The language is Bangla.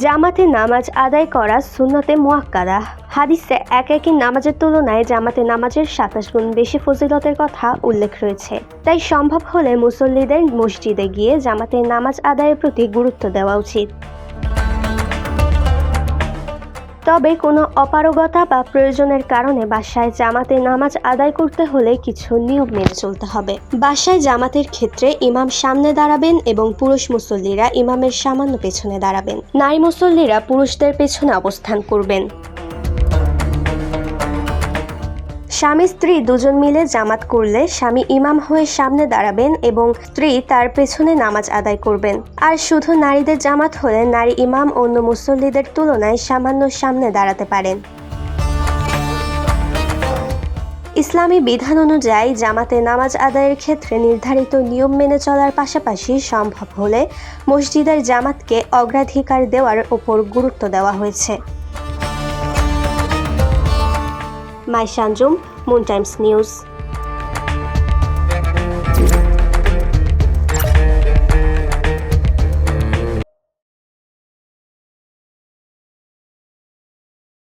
জামাতে নামাজ আদায় করা সুন্নতে মুআক্কাদা। হাদিসে একাকী নামাজের তুলনায় জামাতে নামাজের ২৭ গুণ বেশি ফজিলতের কথা উল্লেখ রয়েছে। তাই সম্ভব হলে মুসল্লিদের মসজিদে গিয়ে জামাতে নামাজ আদায়ের প্রতি গুরুত্ব দেওয়া উচিত। তবে কোনো অপারগতা বা প্রয়োজনের কারণে বাসায় জামাতে নামাজ আদায় করতে হলে কিছু নিয়ম মেনে চলতে হবে। বাসায় জামাতের ক্ষেত্রে ইমাম সামনে দাঁড়াবেন এবং পুরুষ মুসল্লিরা ইমামের সামান্য পেছনে দাঁড়াবেন। নারী মুসল্লিরা পুরুষদের পেছনে অবস্থান করবেন। স্বামী স্ত্রী দুজন মিলে জামাত করলে স্বামী ইমাম হয়ে সামনে দাঁড়াবেন এবং স্ত্রী তার পেছনে নামাজ আদায় করবেন। আর শুধু নারীদের জামাত হলে নারী ইমাম অন্য মুসল্লিদের তুলনায় সামান্য সামনে দাঁড়াতে পারেন। ইসলামী বিধান অনুযায়ী জামাতে নামাজ আদায়ের ক্ষেত্রে নির্ধারিত নিয়ম মেনে চলার পাশাপাশি সম্ভব হলে মসজিদের জামাতকে অগ্রাধিকার দেওয়ার উপর গুরুত্ব দেওয়া হয়েছে। Maisha Anjum, moon Times news.